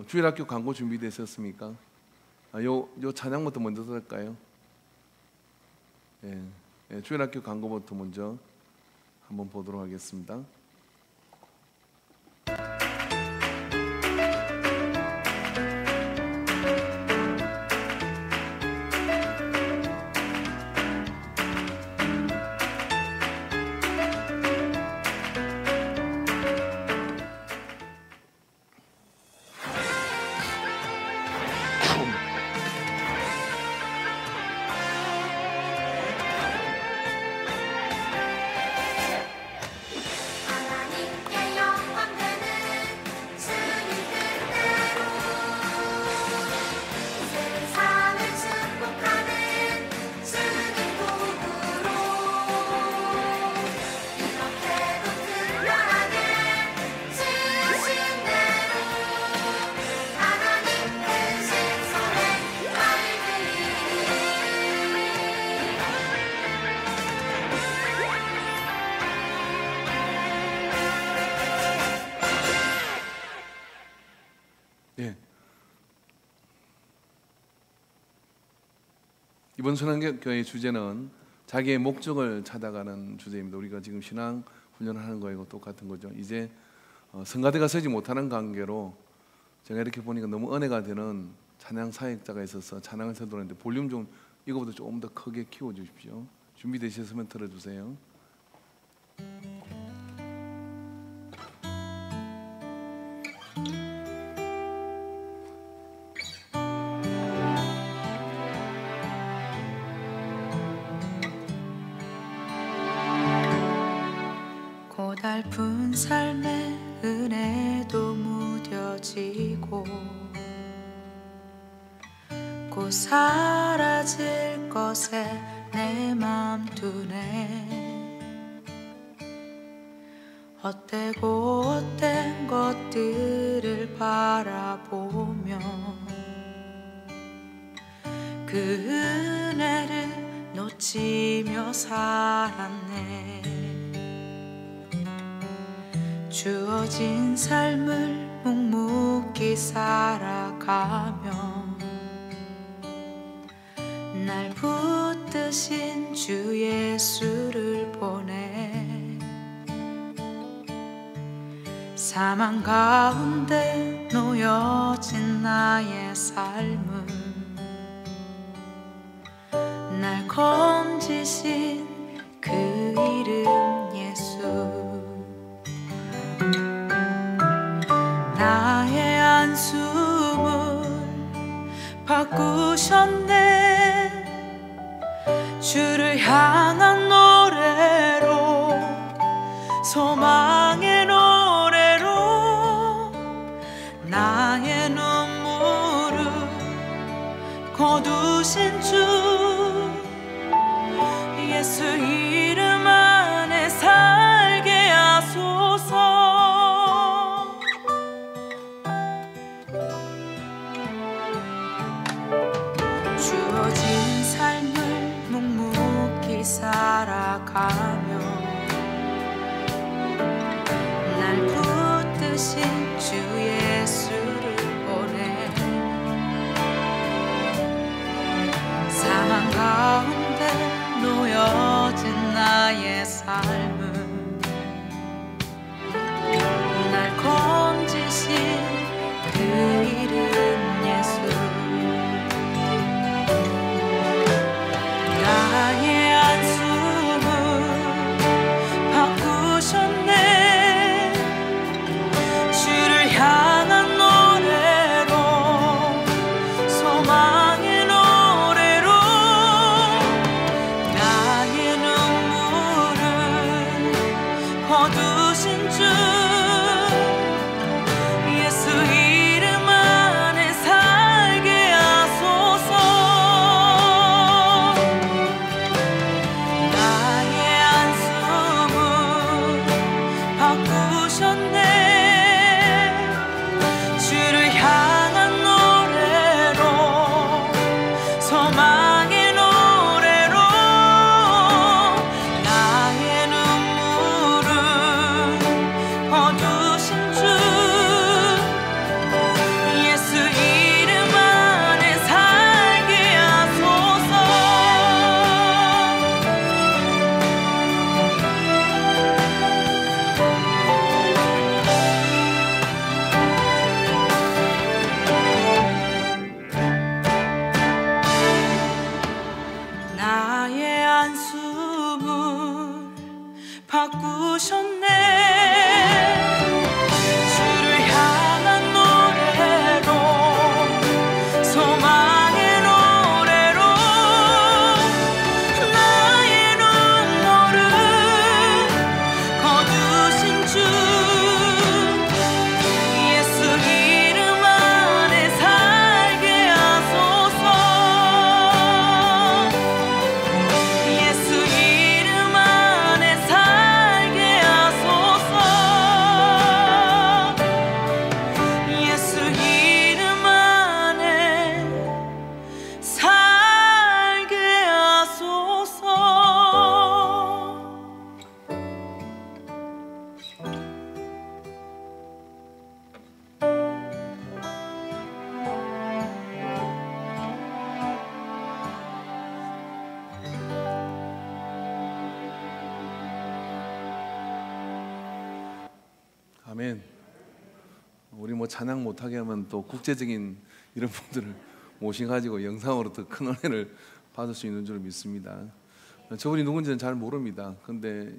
주일학교 광고 준비되셨습니까? 요 찬양부터 먼저 들을까요? 주일학교 광고부터 먼저 한번 보도록 하겠습니다. 이번 순환교회의 주제는 자기의 목적을 찾아가는 주제입니다. 우리가 지금 신앙 훈련을 하는 거하고 똑같은 거죠. 이제 성가대가 서지 못하는 관계로 제가 이렇게 보니까 너무 은혜가 되는 찬양 사역자가 있어서 찬양을 서도록 했는데 볼륨 좀 이거보다 조금 더 크게 키워주십시오. 준비되셨으면 들어주세요. 고달픈 삶의 은혜도 무뎌지고 곧 사라질 것에 내 맘 두네. 헛되고 헛된 것들을 바라보며 그 은혜를 놓치며 살았네. 주어진 삶을 묵묵히 살아가며 날 붙드신 주 예수를 보내. 사망 가운데 놓여진 나의 삶은 날 건지신 그 이름 예수. 나의 한숨을 바꾸셨네. 주를 향한 노래로, 소망의 노래로 나의 눈물을 거두신 주 예수 이름 안에 살게 하소서. 주어진 삶을 묵묵히 살아가며 날 붙드신 주 예수를 보내. 사망 가운데 놓여진 나의 삶은 날 건지신 그 이름 예수. 나의 한숨을 바꾸셨네. 주를 향한 노래로, 소망의 노래로 나의 눈물을 아멘. 우리 뭐 찬양 못하게 하면 또 국제적인 이런 분들을 모셔가지고 영상으로 더 큰 은혜를 받을 수 있는 줄 믿습니다. 저분이 누군지는 잘 모릅니다. 근데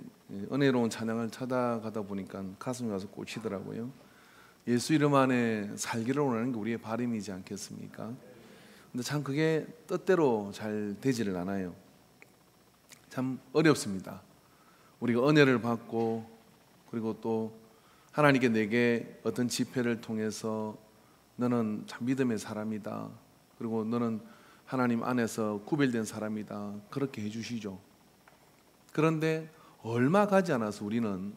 은혜로운 찬양을 찾아가다 보니까 가슴이 와서 꽂히더라고요. 예수 이름 안에 살기를 원하는 게 우리의 바람이지 않겠습니까? 근데 참 그게 뜻대로 잘 되지를 않아요. 참 어렵습니다. 우리가 은혜를 받고 그리고 또 하나님께 내게 어떤 집회를 통해서 너는 참 믿음의 사람이다, 그리고 너는 하나님 안에서 구별된 사람이다, 그렇게 해주시죠. 그런데 얼마 가지 않아서 우리는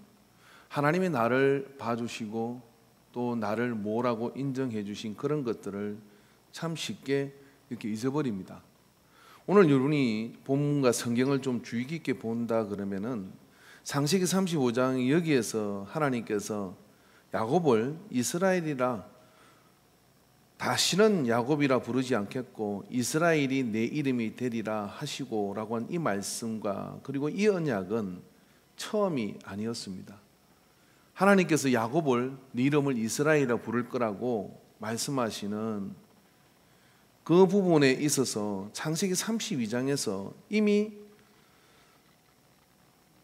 하나님이 나를 봐주시고 또 나를 뭐라고 인정해 주신 그런 것들을 참 쉽게 이렇게 잊어버립니다. 오늘 여러분이 본문과 성경을 좀 주의 깊게 본다 그러면은 창세기 35장 여기에서 하나님께서 야곱을 이스라엘이라 다시는 야곱이라 부르지 않겠고 이스라엘이 내 이름이 되리라 하시고 라고 한 이 말씀과 그리고 이 언약은 처음이 아니었습니다. 하나님께서 야곱을 네 이름을 이스라엘이라 부를 거라고 말씀하시는 그 부분에 있어서 창세기 32장에서 이미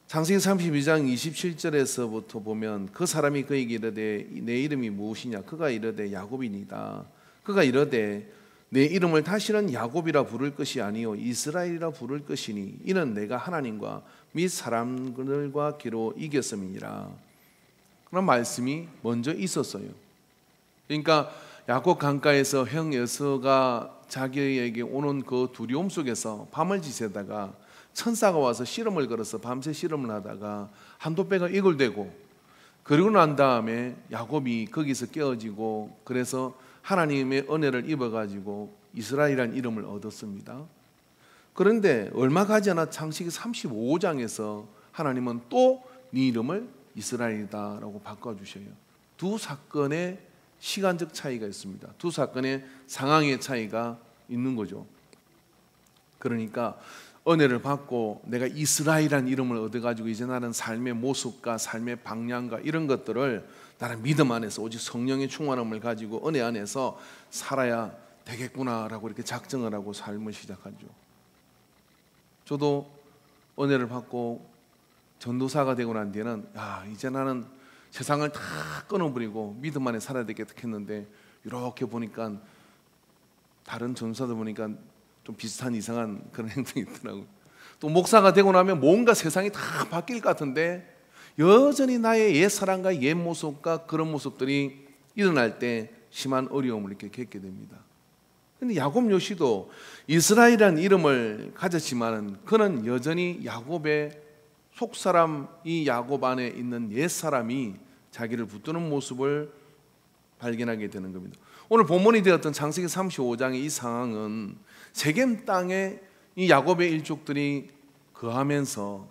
창세기 32장 27절에서부터 보면 그 사람이 그에게 이르되 내 이름이 무엇이냐, 그가 이르되 야곱이니이다. 그가 이르되 내 이름을 다시는 야곱이라 부를 것이 아니요 이스라엘이라 부를 것이니 이는 내가 하나님과 및 사람들과 기로 이겼음이니라. 그런 말씀이 먼저 있었어요. 그러니까 야곱 강가에서 형 에서가 자기에게 오는 그 두려움 속에서 밤을 지새다가 천사가 와서 씨름을 걸어서 밤새 씨름을 하다가 한도 배가 이글되고, 그리고 난 다음에 야곱이 거기서 깨어지고 그래서 하나님의 은혜를 입어가지고 이스라엘이라는 이름을 얻었습니다. 그런데 얼마 가지 않아 창세기 35장에서 하나님은 또 네 이름을 이스라엘이다 라고 바꿔주셔요. 두 사건의 시간적 차이가 있습니다. 두 사건의 상황의 차이가 있는 거죠. 그러니까 은혜를 받고 내가 이스라엘이라는 이름을 얻어가지고 이제 나는 삶의 모습과 삶의 방향과 이런 것들을 나는 믿음 안에서 오직 성령의 충만함을 가지고 은혜 안에서 살아야 되겠구나라고 이렇게 작정을 하고 삶을 시작하죠. 저도 은혜를 받고 전도사가 되고 난 뒤에는 이제 나는 세상을 다 끊어버리고 믿음 안에 살아야 되겠다 했는데, 이렇게 보니까 다른 전도사들 보니까 좀 비슷한 이상한 그런 행동이 있더라고요. 또 목사가 되고 나면 뭔가 세상이 다 바뀔 것 같은데 여전히 나의 옛 사랑과 옛 모습과 그런 모습들이 일어날 때 심한 어려움을 이렇게 겪게 됩니다. 그런데 야곱 역시도 이스라엘이라는 이름을 가졌지만 그는 여전히 야곱의 속사람, 이 야곱 안에 있는 옛 사람이 자기를 붙드는 모습을 발견하게 되는 겁니다. 오늘 본문이 되었던 창세기 35장의 이 상황은 세겜 땅에 이 야곱의 일족들이 거하면서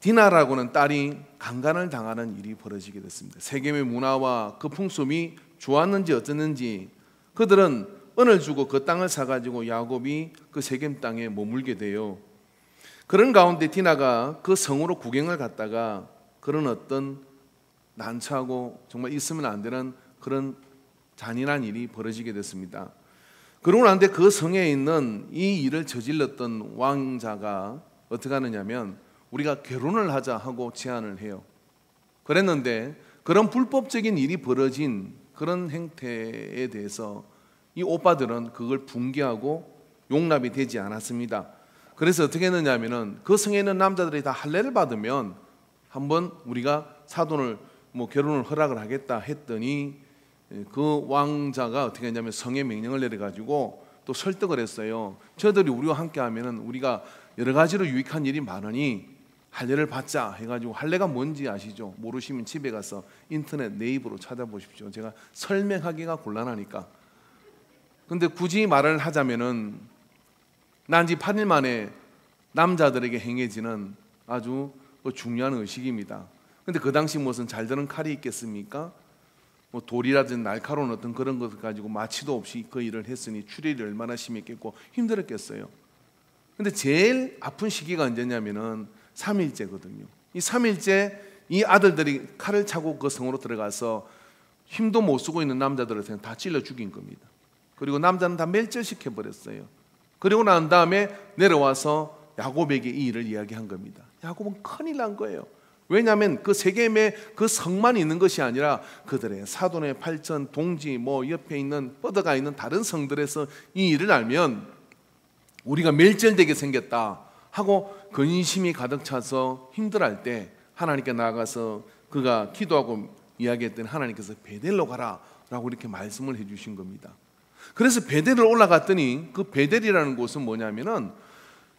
디나라고는 딸이 강간을 당하는 일이 벌어지게 됐습니다. 세겜의 문화와 그 풍습이 좋았는지 어땠는지 그들은 은을 주고 그 땅을 사가지고 야곱이 그 세겜 땅에 머물게 돼요. 그런 가운데 디나가 그 성으로 구경을 갔다가 그런 어떤 난처하고 정말 있으면 안 되는 그런 잔인한 일이 벌어지게 됐습니다. 그러고 난데 그 성에 있는 이 일을 저질렀던 왕자가 어떻게 하느냐면 우리가 결혼을 하자 하고 제안을 해요. 그랬는데 그런 불법적인 일이 벌어진 그런 행태에 대해서 이 오빠들은 그걸 붕괴하고 용납이 되지 않았습니다. 그래서 어떻게 했느냐면은 그 성에 있는 남자들이 다 할례를 받으면 한번 우리가 사돈을 결혼을 허락을 하겠다 했더니 그 왕자가 어떻게 했냐면 성에 명령을 내려가지고 또 설득을 했어요. 저들이 우리와 함께 하면은 우리가 여러 가지로 유익한 일이 많으니 할례를 받자 해가지고, 할례가 뭔지 아시죠? 모르시면 집에 가서 인터넷 네이버로 찾아보십시오. 제가 설명하기가 곤란하니까. 근데 굳이 말을 하자면은 난지 8일 만에 남자들에게 행해지는 아주 중요한 의식입니다. 근데 그 당시 무슨 잘 드는 칼이 있겠습니까? 돌이라든지 날카로운 어떤 그런 것을 가지고 마취도 없이 그 일을 했으니 출혈이 얼마나 심했겠고 힘들었겠어요. 근데 제일 아픈 시기가 언제냐면은 3일째거든요. 이 3일째 이 아들들이 칼을 차고 그 성으로 들어가서 힘도 못 쓰고 있는 남자들을 다 찔러 죽인 겁니다. 그리고 남자는 다 멸절시켜 버렸어요. 그리고 난 다음에 내려와서 야곱에게 이 일을 이야기한 겁니다. 야곱은 큰일 난 거예요. 왜냐하면 그 세겜에 그 성만 있는 것이 아니라 그들의 사돈의 팔천, 동지, 옆에 있는 뻗어가 있는 다른 성들에서 이 일을 알면 우리가 멸절되게 생겼다 하고 근심이 가득 차서 힘들어할 때 하나님께 나아가서 그가 기도하고 이야기했더니 하나님께서 베델로 가라 라고 이렇게 말씀을 해주신 겁니다. 그래서 베델을 올라갔더니 그 베델이라는 곳은 뭐냐면은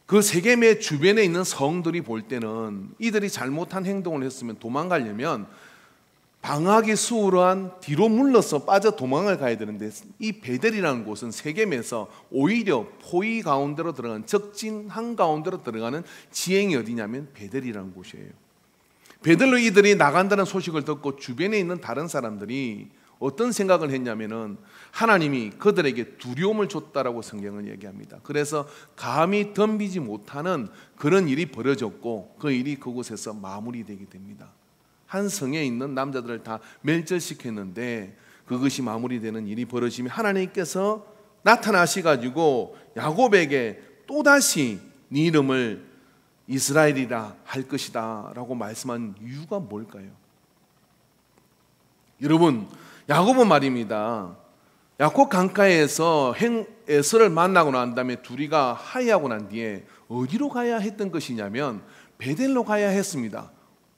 그 세겜의 주변에 있는 성들이 볼 때는 이들이 잘못한 행동을 했으면 도망가려면 방학이 수월한 뒤로 물러서 빠져 도망을 가야 되는데 이 베델이라는 곳은 세겜에서 오히려 포위 가운데로 들어가는 적진 한가운데로 들어가는 지행이 어디냐면 베델이라는 곳이에요. 베델로 이들이 나간다는 소식을 듣고 주변에 있는 다른 사람들이 어떤 생각을 했냐면은 하나님이 그들에게 두려움을 줬다라고 성경은 얘기합니다. 그래서 감히 덤비지 못하는 그런 일이 벌어졌고 그 일이 그곳에서 마무리되게 됩니다. 한 성에 있는 남자들을 다 멸절시켰는데 그것이 마무리되는 일이 벌어지면 하나님께서 나타나셔가지고 야곱에게 또다시 네 이름을 이스라엘이라 할 것이다 라고 말씀한 이유가 뭘까요? 여러분, 야곱은 말입니다. 야곱 강가에서 에서를 만나고 난 다음에 둘이가 화해하고 난 뒤에 어디로 가야 했던 것이냐면 베델로 가야 했습니다.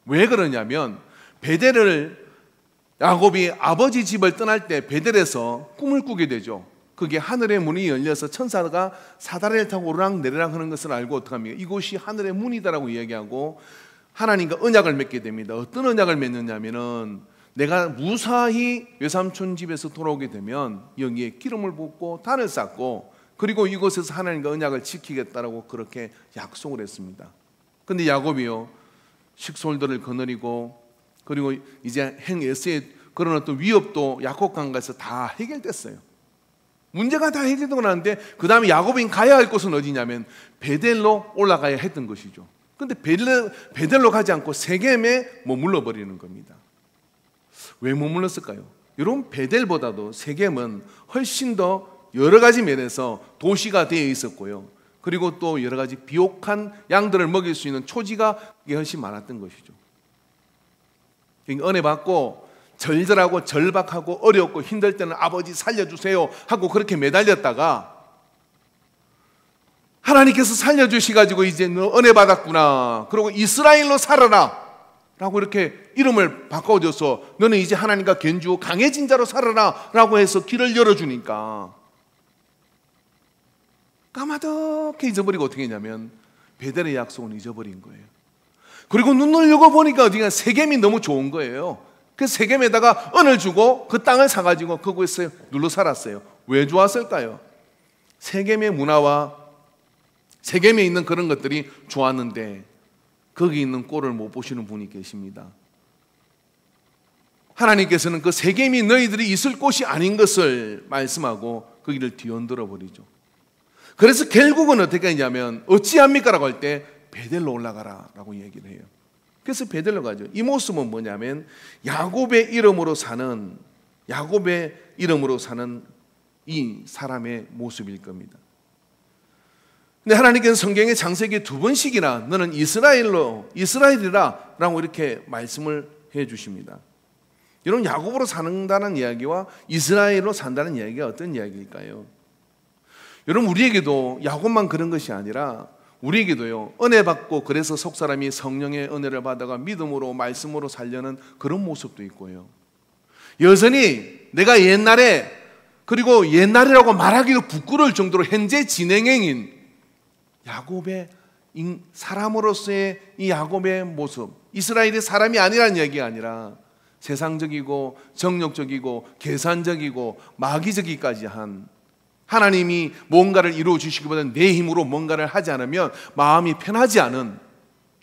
왜 그러냐면 베델을 야곱이 아버지 집을 떠날 때 베델에서 꿈을 꾸게 되죠. 그게 하늘의 문이 열려서 천사가 사다리를 타고 오르락내리락 하는 것을 알고 어떻게 합니까? 이곳이 하늘의 문이다라고 이야기하고 하나님과 언약을 맺게 됩니다. 어떤 언약을 맺느냐면은 내가 무사히 외삼촌 집에서 돌아오게 되면 여기에 기름을 붓고 단을 쌓고 그리고 이곳에서 하나님과 언약을 지키겠다라고 그렇게 약속을 했습니다. 근데 야곱이요 식솔들을 거느리고 그리고 이제 행에서의 그런 어떤 위협도 야곱 강가에서 다 해결됐어요. 문제가 다 해결되고 나는데 그 다음에 야곱이 가야 할 곳은 어디냐면 베델로 올라가야 했던 것이죠. 근데 베델로 가지 않고 세겜에 머물러 버리는 겁니다. 왜 머물렀을까요? 여러분, 베델보다도 세겜은 훨씬 더 여러 가지 면에서 도시가 되어 있었고요. 그리고 또 여러 가지 비옥한 양들을 먹일 수 있는 초지가 훨씬 많았던 것이죠. 은혜 받고 절절하고 절박하고 어렵고 힘들 때는 아버지 살려주세요 하고 그렇게 매달렸다가 하나님께서 살려주시가지고 이제 너 은혜 받았구나, 그리고 이스라엘로 살아라 라고 이렇게 이름을 바꿔줘서 너는 이제 하나님과 견주고 강해진 자로 살아라 라고 해서 길을 열어주니까 까마득히 잊어버리고 어떻게 했냐면 베델의 약속은 잊어버린 거예요. 그리고 눈을 열어보니까 어디가 세겜이 너무 좋은 거예요. 그래서 세겜에다가 은을 주고 그 땅을 사가지고 그곳에 눌러 살았어요. 왜 좋았을까요? 세겜의 문화와 세겜에 있는 그런 것들이 좋았는데 거기 있는 꼴을 못 보시는 분이 계십니다. 하나님께서는 그 세겜이 너희들이 있을 곳이 아닌 것을 말씀하고 그 길을 뒤흔들어 버리죠. 그래서 결국은 어떻게 했냐면 어찌합니까? 라고 할 때 베델로 올라가라 라고 얘기를 해요. 그래서 베델로 가죠. 이 모습은 뭐냐면 야곱의 이름으로 사는 이 사람의 모습일 겁니다. 근데 하나님께서 성경의 창세기 2번씩이나 너는 이스라엘이라 라고 이렇게 말씀을 해 주십니다. 여러분, 야곱으로 산다는 이야기와 이스라엘로 산다는 이야기가 어떤 이야기일까요? 여러분, 우리에게도 야곱만 그런 것이 아니라 우리에게도요 은혜 받고 그래서 속사람이 성령의 은혜를 받아가 믿음으로 말씀으로 살려는 그런 모습도 있고요, 여전히 내가 옛날에 그리고 옛날이라고 말하기도 부끄러울 정도로 현재 진행형인 야곱의 사람으로서의 이 야곱의 모습, 이스라엘이 사람이 아니라는 얘기가 아니라 세상적이고 정욕적이고 계산적이고 마귀적이까지 한, 하나님이 뭔가를 이루어 주시기보다는 내 힘으로 뭔가를 하지 않으면 마음이 편하지 않은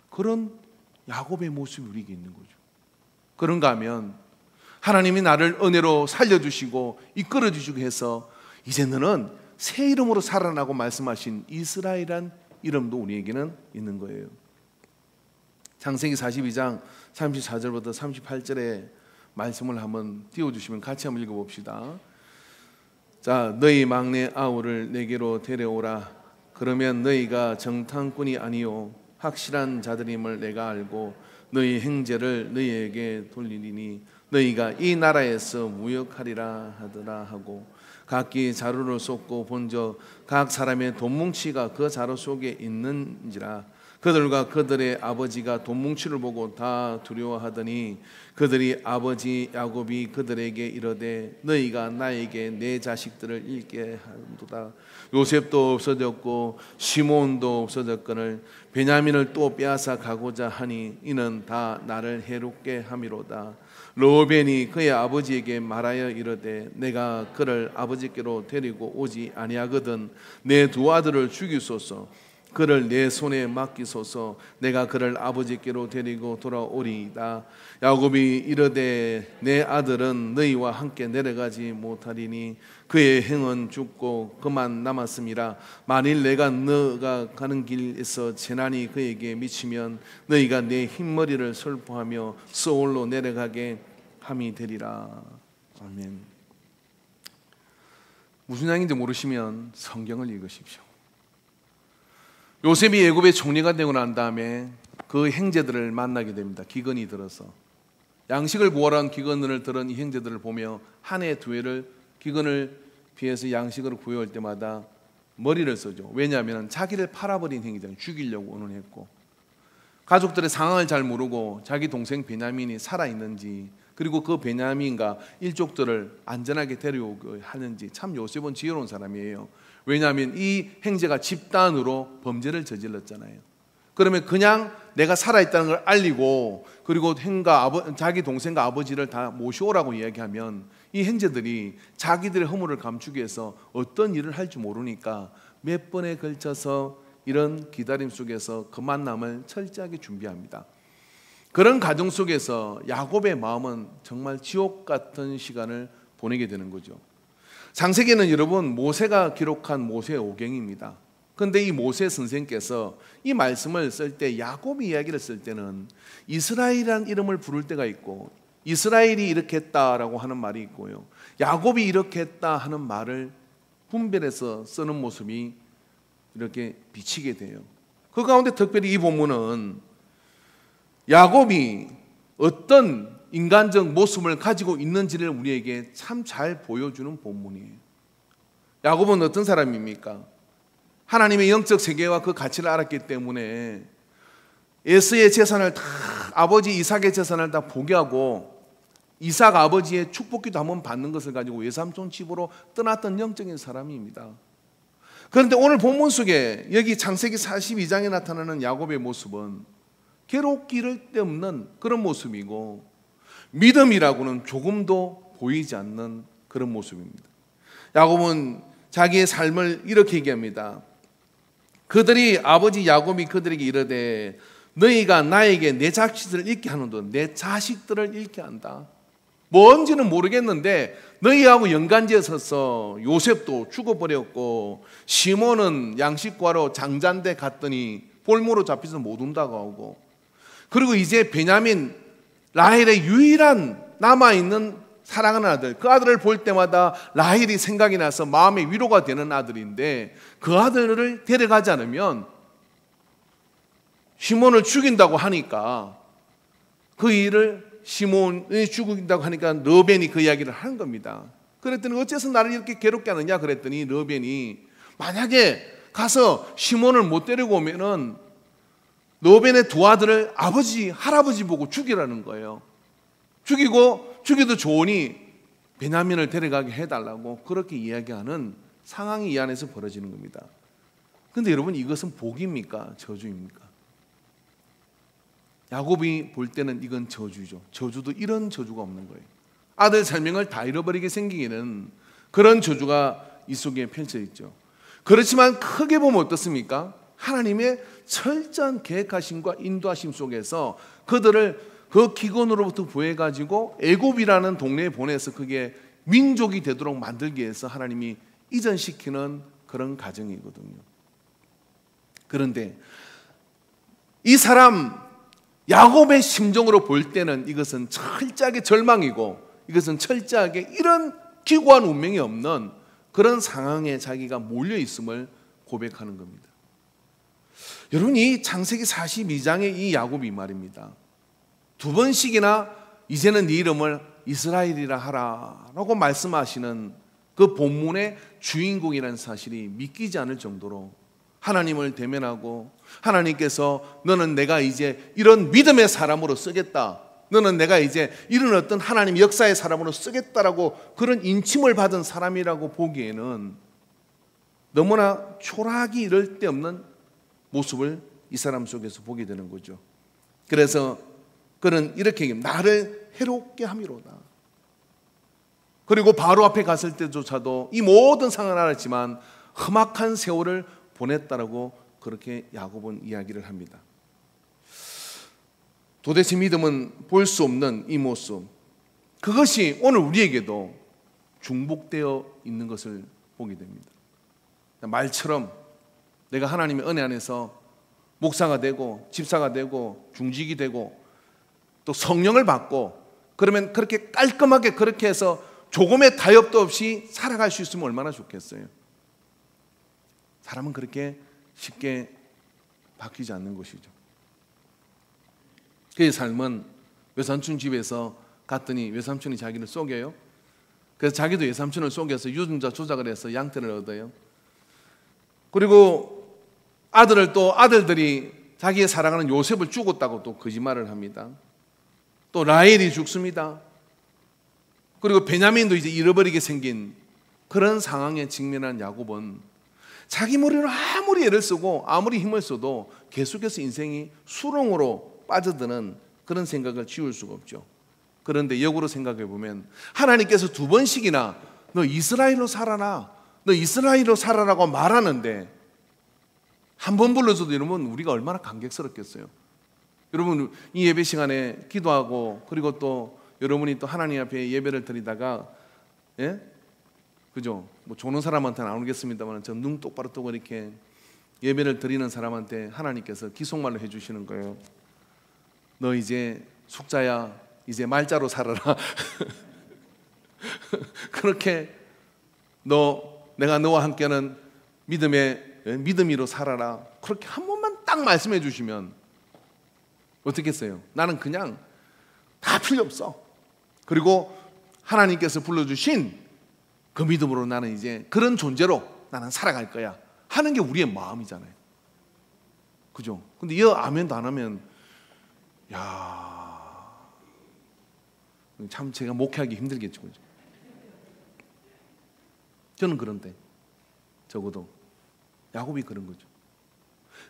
그런 야곱의 모습이 우리에게 있는 거죠. 그런가 하면 하나님이 나를 은혜로 살려주시고 이끌어주시고 해서 이제 너는 새 이름으로 살아나고 말씀하신 이스라엘이란 이름도 우리에게는 있는 거예요. 창세기 42장 34절부터 38절의 말씀을 한번 띄워주시면 같이 한번 읽어봅시다. 자, 너희 막내 아우를 내게로 데려오라. 그러면 너희가 정탐꾼이 아니요 확실한 자들임을 내가 알고 너희 형제를 너희에게 돌리리니 너희가 이 나라에서 무역하리라 하더라 하고 각기 자루를 쏟고 본즉 각 사람의 돈뭉치가 그 자루 속에 있는지라. 그들과 그들의 아버지가 돈뭉치를 보고 다 두려워하더니 그들이 아버지 야곱이 그들에게 이르되 너희가 나에게 내 자식들을 잃게 한도다. 요셉도 없어졌고 시몬도 없어졌거늘 베냐민을 또 빼앗아 가고자 하니 이는 다 나를 해롭게 함이로다. 르우벤이 그의 아버지에게 말하여 이르되 내가 그를 아버지께로 데리고 오지 아니하거든 내 두 아들을 죽이소서. 그를 내 손에 맡기소서. 내가 그를 아버지께로 데리고 돌아오리이다. 야곱이 이르되 내 아들은 너희와 함께 내려가지 못하리니 그의 형은 죽고 그만 남았음이라. 만일 내가 너가 가는 길에서 재난이 그에게 미치면 너희가 내 흰머리를 슬퍼하며 서울로 내려가게 함이 되리라. 아멘. 무슨 양인지 모르시면 성경을 읽으십시오. 요셉이 애굽의 총리가 되고 난 다음에 그 형제들을 만나게 됩니다. 기근이 들어서 양식을 구하러 기근을 들은 이 형제들을 보며 한 해 두 해를 기근을 피해서 양식을 구해올 때마다 머리를 써죠. 왜냐하면 자기를 팔아버린 형제들 죽이려고 의논했고 가족들의 상황을 잘 모르고 자기 동생 베냐민이 살아있는지 그리고 그 베냐민과 일족들을 안전하게 데려오게 하는지. 참 요셉은 지혜로운 사람이에요. 왜냐하면 이 형제가 집단으로 범죄를 저질렀잖아요. 그러면 그냥 내가 살아있다는 걸 알리고 그리고 자기 동생과 아버지를 다 모셔오라고 이야기하면 이 형제들이 자기들의 허물을 감추기 위해서 어떤 일을 할지 모르니까 몇 번에 걸쳐서 이런 기다림 속에서 그 만남을 철저하게 준비합니다. 그런 과정 속에서 야곱의 마음은 정말 지옥 같은 시간을 보내게 되는 거죠. 창세기는 여러분 모세가 기록한 모세 오경입니다. 그런데 이 모세 선생께서 이 말씀을 쓸 때 야곱 이야기를 쓸 때는 이스라엘이라는 이름을 부를 때가 있고 이스라엘이 이렇게 했다라고 하는 말이 있고요. 야곱이 이렇게 했다 하는 말을 분별해서 쓰는 모습이 이렇게 비치게 돼요. 그 가운데 특별히 이 본문은 야곱이 어떤 인간적 모습을 가지고 있는지를 우리에게 참 잘 보여주는 본문이에요. 야곱은 어떤 사람입니까? 하나님의 영적 세계와 그 가치를 알았기 때문에 에서의 재산을 다 아버지 이삭의 재산을 다 포기하고 이삭 아버지의 축복기도 한번 받는 것을 가지고 외삼촌 집으로 떠났던 영적인 사람입니다. 그런데 오늘 본문 속에 여기 창세기 42장에 나타나는 야곱의 모습은 괴롭기를 없는 그런 모습이고 믿음이라고는 조금도 보이지 않는 그런 모습입니다. 야곱은 자기의 삶을 이렇게 얘기합니다. 그들이 아버지 야곱이 그들에게 이르되 너희가 나에게 내 자식들을 잃게 하는도다. 내 자식들을 잃게 한다. 뭔지는 모르겠는데 너희하고 연관지어서 요셉도 죽어버렸고 시몬은 양식 구하러 장자인데 갔더니 볼모로 잡혀서 못 온다고 하고 그리고 이제 베냐민 라헬의 유일한 남아있는 사랑하는 아들 그 아들을 볼 때마다 라헬이 생각이 나서 마음의 위로가 되는 아들인데 그 아들을 데려가지 않으면 시몬을 죽인다고 하니까 그 일을 시몬이 죽인다고 하니까 르벤이 그 이야기를 하는 겁니다. 그랬더니 어째서 나를 이렇게 괴롭게 하느냐 그랬더니 르벤이 만약에 가서 시몬을 못 데리고 오면은 르벤의 두 아들을 아버지 할아버지 보고 죽이라는 거예요. 죽여도 좋으니 베냐민을 데려가게 해달라고 그렇게 이야기하는 상황이 이 안에서 벌어지는 겁니다. 그런데 여러분 이것은 복입니까 저주입니까? 야곱이 볼 때는 이건 저주죠. 저주도 이런 저주가 없는 거예요. 아들 설명을 다 잃어버리게 생기기는 그런 저주가 이 속에 펼쳐 있죠. 그렇지만 크게 보면 어떻습니까? 하나님의 철저한 계획하심과 인도하심 속에서 그들을 그 기근으로부터 구해가지고 애굽이라는 동네에 보내서 그게 민족이 되도록 만들기 위해서 하나님이 이전시키는 그런 과정이거든요. 그런데 이 사람 야곱의 심정으로 볼 때는 이것은 철저하게 절망이고, 이것은 철저하게 이런 기구한 운명이 없는 그런 상황에 자기가 몰려 있음을 고백하는 겁니다. 여러분, 이 창세기 42장의 이 야곱이 말입니다, 두 번씩이나 이제는 네 이름을 이스라엘이라 하라라고 말씀하시는 그 본문의 주인공이라는 사실이 믿기지 않을 정도로 하나님을 대면하고, 하나님께서 너는 내가 이제 이런 믿음의 사람으로 쓰겠다, 너는 내가 이제 이런 어떤 하나님 역사의 사람으로 쓰겠다라고 그런 인침을 받은 사람이라고 보기에는 너무나 초라하기 이를 데 없는 모습을 이 사람 속에서 보게 되는 거죠. 그래서 그는 이렇게 얘기합니다. 나를 해롭게 함이로다. 그리고 바로 앞에 갔을 때조차도 이 모든 상황을 알았지만 험악한 세월을 보냈다라고 그렇게 야곱은 이야기를 합니다. 도대체 믿음은 볼 수 없는 이 모습, 그것이 오늘 우리에게도 중복되어 있는 것을 보게 됩니다. 말처럼 내가 하나님의 은혜 안에서 목사가 되고 집사가 되고 중직이 되고 또 성령을 받고, 그러면 그렇게 깔끔하게 그렇게 해서 조금의 타협도 없이 살아갈 수 있으면 얼마나 좋겠어요. 사람은 그렇게 쉽게 바뀌지 않는 것이죠. 그의 삶은 외삼촌 집에서 갔더니 외삼촌이 자기를 속여요. 그래서 자기도 외삼촌을 속여서 유전자 조작을 해서 양떼를 얻어요. 그리고 아들들이 자기의 사랑하는 요셉을 죽었다고 또 거짓말을 합니다. 또 라헬이 죽습니다. 그리고 베냐민도 이제 잃어버리게 생긴 그런 상황에 직면한 야곱은 자기 머리로 아무리 애를 쓰고 아무리 힘을 써도 계속해서 인생이 수렁으로 빠져드는 그런 생각을 지울 수가 없죠. 그런데 역으로 생각해 보면 하나님께서 두 번씩이나 너 이스라엘로 살아라, 너 이스라엘로 살아라고 말하는데 한 번 불러줘도 여러분 우리가 얼마나 감격스럽겠어요. 여러분 이 예배 시간에 기도하고 그리고 또 여러분이 또 하나님 앞에 예배를 드리다가, 그죠? 뭐 좋은 사람한테는 안 오겠습니다만 저 눈 똑바로 뜨고 이렇게 예배를 드리는 사람한테 하나님께서 기속말로 해주시는 거예요. 너 이제 숙자야, 이제 말자로 살아라. 그렇게 내가 너와 함께는 믿음이로 살아라. 그렇게 한 번만 딱 말씀해 주시면 어떻겠어요? 나는 그냥 다 필요 없어. 그리고 하나님께서 불러주신 그 믿음으로 나는 이제 그런 존재로 나는 살아갈 거야 하는 게 우리의 마음이잖아요. 그죠? 근데 이 아멘도 안 하면 참 제가 목회하기 힘들겠죠. 그죠? 저는 그런데 적어도 야곱이 그런 거죠.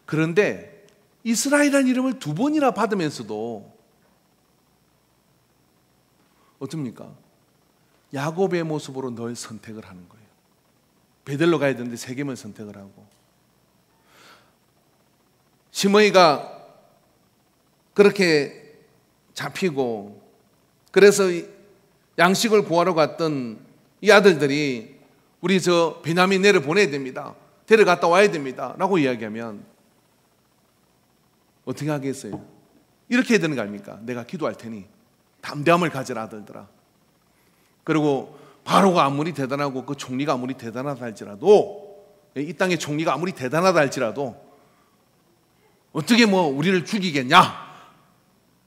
그런데 이스라엘이라는 이름을 두 번이나 받으면서도 어떻습니까? 야곱의 모습으로 늘 선택을 하는 거예요. 베델로 가야 되는데 세겜을 선택을 하고, 시므이가 그렇게 잡히고 그래서 양식을 구하러 갔던 이 아들들이 우리 저 베냐민 내려 보내야 됩니다, 데려갔다 와야 됩니다 라고 이야기하면 어떻게 하겠어요? 이렇게 해야 되는 거 아닙니까? 내가 기도할 테니 담대함을 가져라 아들들아. 그리고 바로가 아무리 대단하고 그 총리가 아무리 대단하다 할지라도, 이 땅의 총리가 아무리 대단하다 할지라도 어떻게 뭐 우리를 죽이겠냐,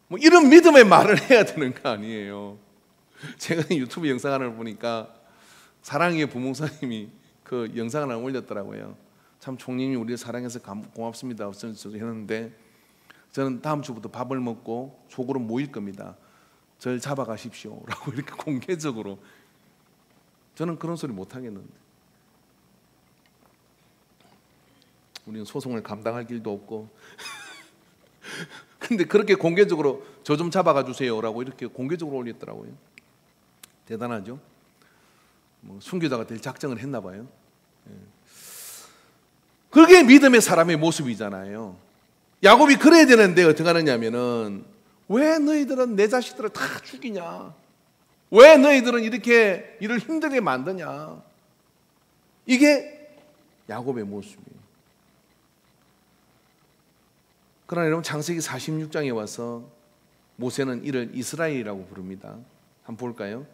뭐 이런 믿음의 말을 해야 되는 거 아니에요. 제가 유튜브 영상 하나를 보니까 사랑의 부목사님이 그 영상을 하나 올렸더라고요. 참 총리님이 우리를 사랑해서 고맙습니다 했는데, 저는 다음 주부터 밥을 먹고 속으로 모일 겁니다. 절 잡아가십시오 라고 이렇게 공개적으로. 저는 그런 소리 못 하겠는데, 우리는 소송을 감당할 길도 없고 근데 그렇게 공개적으로 저 좀 잡아가 주세요 라고 이렇게 공개적으로 올렸더라고요. 대단하죠. 뭐 순교자가 될 작정을 했나 봐요. 그게 믿음의 사람의 모습이잖아요. 야곱이 그래야 되는데 어떻게 하느냐면은, 왜 너희들은 내 자식들을 다 죽이냐, 왜 너희들은 이렇게 일을 힘들게 만드냐, 이게 야곱의 모습이에요. 그러나 여러분 창세기 46장에 와서 모세는 이를 이스라엘이라고 부릅니다. 한번 볼까요?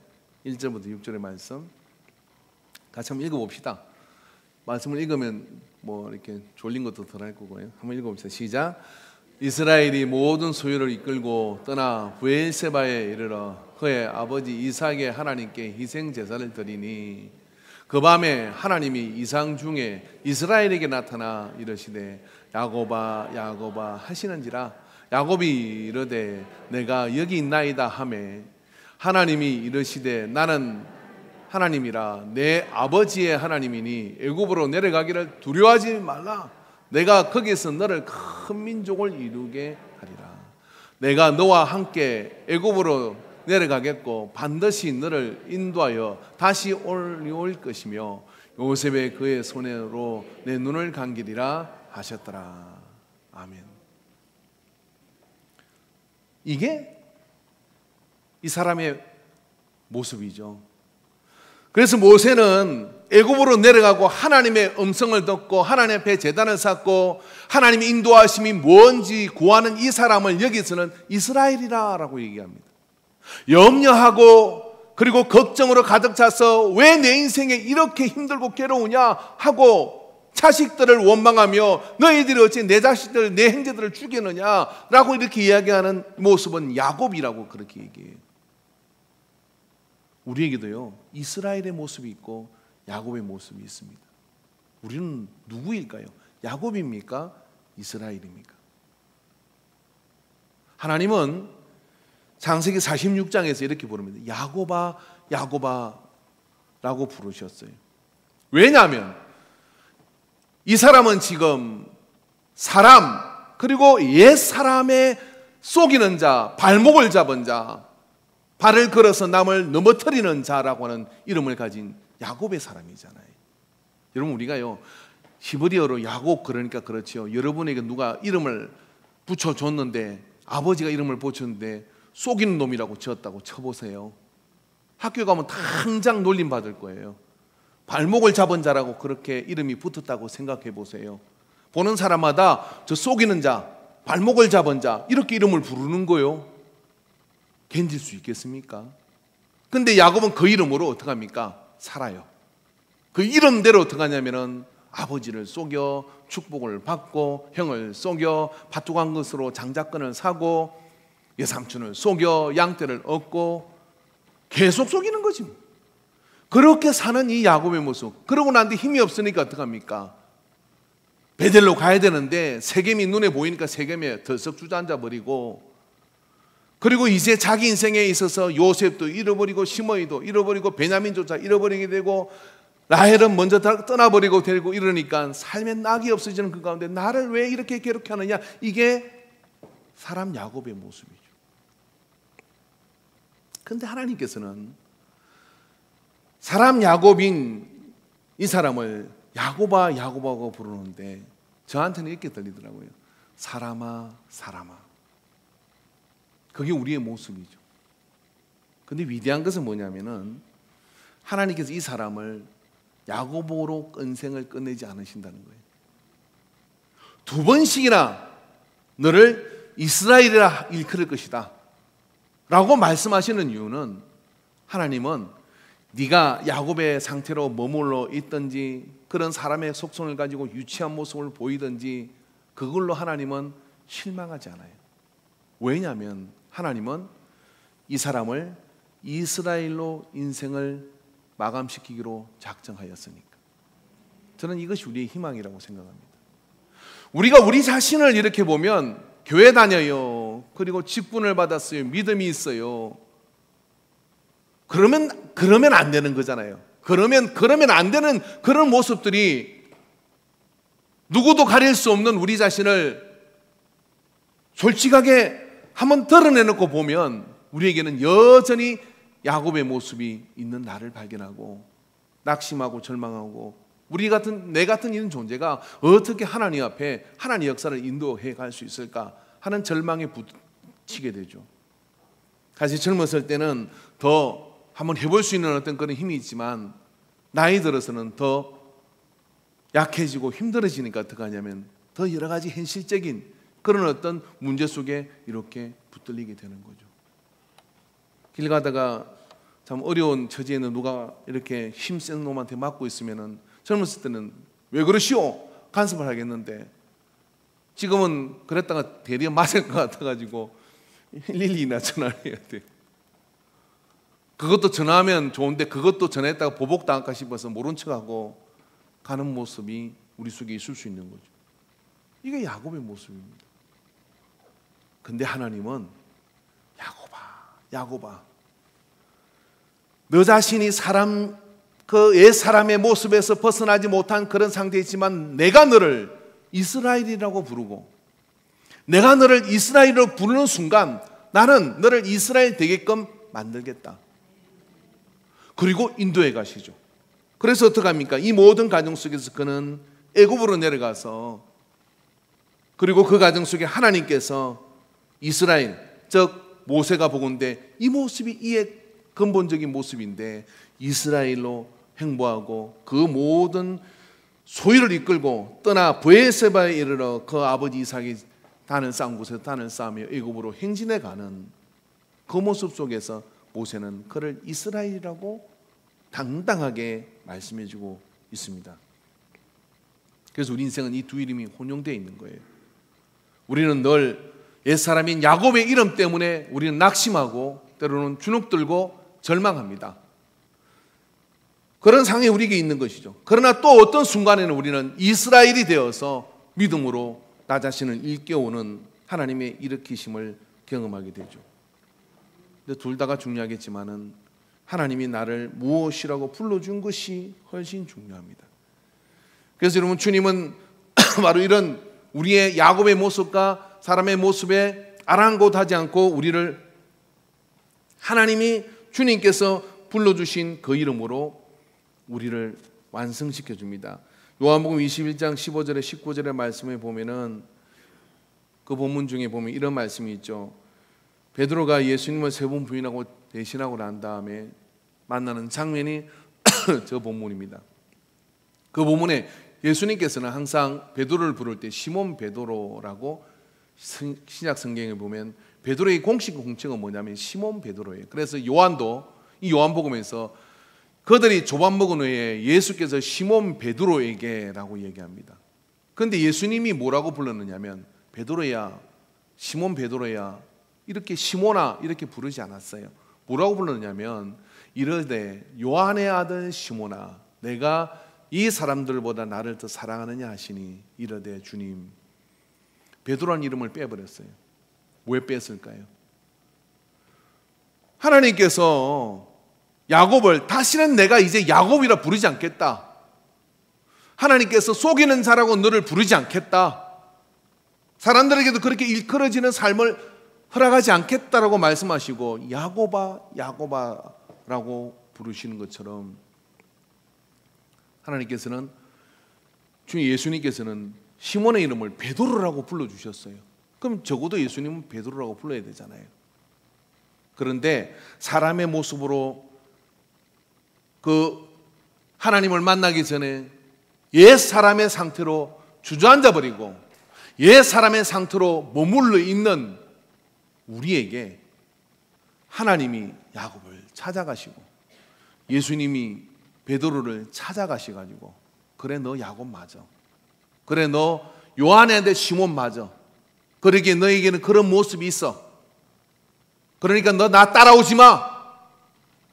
1절부터 6절의 말씀 같이 한번 읽어봅시다. 말씀을 읽으면 뭐 이렇게 졸린 것도 덜 할 거고요. 한번 읽어봅시다. 시작. 이스라엘이 모든 소유를 이끌고 떠나 브엘세바에 이르러 그의 아버지 이삭의 하나님께 희생 제사를 드리니 그 밤에 하나님이 이상 중에 이스라엘에게 나타나 이르시되 야곱아 야곱아 하시는지라 야곱이 이르되 내가 여기 있나이다 하매 하나님이 이르시되 나는 하나님이라 내 아버지의 하나님이니 애굽으로 내려가기를 두려워하지 말라. 내가 거기서 너를 큰 민족을 이루게 하리라. 내가 너와 함께 애굽으로 내려가겠고 반드시 너를 인도하여 다시 올려올 것이며 요셉의 그의 손으로 내 눈을 감기리라 하셨더라. 아멘. 이게 이 사람의 모습이죠. 그래서 모세는 애굽으로 내려가고 하나님의 음성을 듣고 하나님 앞에 제단을 쌓고 하나님의 인도하심이 뭔지 구하는 이 사람을 여기서는 이스라엘이라고 얘기합니다. 염려하고 그리고 걱정으로 가득 차서 왜 내 인생에 이렇게 힘들고 괴로우냐 하고 자식들을 원망하며 너희들이 어찌 내 자식들 내 형제들을 죽이느냐라고 이렇게 이야기하는 모습은 야곱이라고 그렇게 얘기해요. 우리에게도요 이스라엘의 모습이 있고 야곱의 모습이 있습니다. 우리는 누구일까요? 야곱입니까? 이스라엘입니까? 하나님은 창세기 46장에서 이렇게 부릅니다. 야곱아 야곱아 라고 부르셨어요. 왜냐하면 이 사람은 지금 사람 그리고 옛 사람의 속이는 자, 발목을 잡은 자, 발을 걸어서 남을 넘어뜨리는 자라고 하는 이름을 가진 야곱의 사람이잖아요. 여러분 우리가요 히브리어로 야곱 그러니까 그렇죠. 여러분에게 누가 이름을 붙여줬는데 아버지가 이름을 붙였는데 속이는 놈이라고 지었다고 쳐보세요. 학교 가면 당장 놀림 받을 거예요. 발목을 잡은 자라고 그렇게 이름이 붙었다고 생각해 보세요. 보는 사람마다 저 속이는 자, 발목을 잡은 자 이렇게 이름을 부르는 거요. 견딜 수 있겠습니까? 근데 야곱은 그 이름으로 어떻게 합니까? 살아요. 그 이름대로 어떻게 하냐면은 아버지를 속여 축복을 받고 형을 속여 파투간 것으로 장자권을 사고 여삼촌을 속여 양떼를 얻고 계속 속이는 거지. 그렇게 사는 이 야곱의 모습. 그러고 난 뒤 힘이 없으니까 어떡합니까? 베델로 가야 되는데 세겜이 눈에 보이니까 세겜에 덜썩 주저앉아 버리고 그리고 이제 자기 인생에 있어서 요셉도 잃어버리고 시므이도 잃어버리고 베냐민조차 잃어버리게 되고 라헬은 먼저 떠나버리고 되고 이러니까 삶에 낙이 없어지는 그 가운데 나를 왜 이렇게 괴롭게 하느냐. 이게 사람 야곱의 모습이죠. 그런데 하나님께서는 사람 야곱인 이 사람을 야곱아 야곱아고 부르는데 저한테는 이렇게 들리더라고요. 사람아 사람아. 그게 우리의 모습이죠. 그런데 위대한 것은 뭐냐면은 하나님께서 이 사람을 야곱으로 인생을 끝내지 않으신다는 거예요. 두 번씩이나 너를 이스라엘이라 일컬을 것이다 라고 말씀하시는 이유는 하나님은 네가 야곱의 상태로 머물러 있든지 그런 사람의 속성을 가지고 유치한 모습을 보이든지 그걸로 하나님은 실망하지 않아요. 왜냐하면 하나님은 이 사람을 이스라엘로 인생을 마감시키기로 작정하였으니까. 저는 이것이 우리의 희망이라고 생각합니다. 우리가 우리 자신을 이렇게 보면 교회 다녀요. 그리고 직분을 받았어요. 믿음이 있어요. 그러면 안 되는 거잖아요. 그러면 안 되는 그런 모습들이 누구도 가릴 수 없는 우리 자신을 솔직하게 한번 드러내놓고 보면 우리에게는 여전히 야곱의 모습이 있는 나를 발견하고 낙심하고 절망하고 내 같은 이런 존재가 어떻게 하나님 앞에 하나님 역사를 인도해 갈 수 있을까 하는 절망에 부딪히게 되죠. 사실 젊었을 때는 더 한번 해볼 수 있는 어떤 그런 힘이 있지만 나이 들어서는 더 약해지고 힘들어지니까 어떻게 하냐면 더 여러 가지 현실적인 그런 어떤 문제 속에 이렇게 붙들리게 되는 거죠. 길 가다가 참 어려운 처지에는 누가 이렇게 힘센 놈한테 맞고 있으면은 젊었을 때는 왜 그러시오? 간섭을 하겠는데 지금은 그랬다가 대리에 맞을 것 같아가지고 112나 전화를 해야 돼요. 그것도 전화하면 좋은데 그것도 전화했다가 보복당할까 싶어서 모른 척하고 가는 모습이 우리 속에 있을 수 있는 거죠. 이게 야곱의 모습입니다. 근데 하나님은 야곱아 너 자신이 사람 그 옛 사람의 모습에서 벗어나지 못한 그런 상태이지만 내가 너를 이스라엘이라고 부르고 내가 너를 이스라엘로 부르는 순간 나는 너를 이스라엘 되게끔 만들겠다. 그리고 인도해 가시죠. 그래서 어떻게 합니까? 이 모든 가정 속에서 그는 애굽으로 내려가서 그리고 그 가정 속에 하나님께서 이스라엘 즉 모세가 보건대 이 모습이 이의 근본적인 모습인데 이스라엘로 행보하고 그 모든 소유를 이끌고 떠나 브에세바에 이르러 그 아버지 이삭이 단을 쌓은 곳에서 단을 쌓으며 애굽으로 행진해 가는 그 모습 속에서 모세는 그를 이스라엘이라고 당당하게 말씀해 주고 있습니다. 그래서 우리 인생은 이 두 이름이 혼용되어 있는 거예요. 우리는 늘 옛사람인 야곱의 이름 때문에 우리는 낙심하고 때로는 주눅들고 절망합니다. 그런 상황이 우리에게 있는 것이죠. 그러나 또 어떤 순간에는 우리는 이스라엘이 되어서 믿음으로 나 자신을 일깨우는 하나님의 일으키심을 경험하게 되죠. 근데 둘 다가 중요하겠지만은 하나님이 나를 무엇이라고 불러준 것이 훨씬 중요합니다. 그래서 여러분 주님은 바로 이런 우리의 야곱의 모습과 사람의 모습에 아랑곳하지 않고 우리를 하나님이 주님께서 불러주신 그 이름으로 우리를 완성시켜 줍니다. 요한복음 21장 15절에 19절의 말씀에 보면은 그 본문 중에 보면 이런 말씀이 있죠. 베드로가 예수님을 세 번 부인하고 대신하고 난 다음에 만나는 장면이 저 본문입니다. 그 본문에 예수님께서는 항상 베드로를 부를 때 시몬 베드로라고 신약 성경에 보면 베드로의 공식 공칭은 뭐냐면 시몬 베드로예요. 그래서 요한도 이 요한복음에서 그들이 조밥 먹은 후에 예수께서 시몬 베드로에게라고 얘기합니다. 그런데 예수님이 뭐라고 불렀느냐면 베드로야, 시몬 베드로야, 이렇게 시몬아 이렇게 부르지 않았어요. 뭐라고 불렀냐면 이르되 요한의 아들 시몬아, 내가 이 사람들보다 나를 더 사랑하느냐 하시니 이르되 주님. 베드로라는 이름을 빼버렸어요. 왜 뺐을까요? 하나님께서 야곱을 다시는 내가 이제 야곱이라 부르지 않겠다. 하나님께서 속이는 자라고 너를 부르지 않겠다. 사람들에게도 그렇게 일컬어지는 삶을 허락하지 않겠다라고 말씀하시고 야곱아 야곱아라고 부르시는 것처럼 하나님께서는 주 예수님께서는 시몬의 이름을 베드로라고 불러주셨어요. 그럼 적어도 예수님은 베드로라고 불러야 되잖아요. 그런데 사람의 모습으로 그 하나님을 만나기 전에 옛 사람의 상태로 주저앉아 버리고 옛 사람의 상태로 머물러 있는 우리에게 하나님이 야곱을 찾아가시고 예수님이 베드로를 찾아가셔가지고 그래 너 야곱 맞아. 그래 너 요한의 아들 시몬 맞아. 그러기에 너에게는 그런 모습이 있어. 그러니까 너 나 따라오지 마.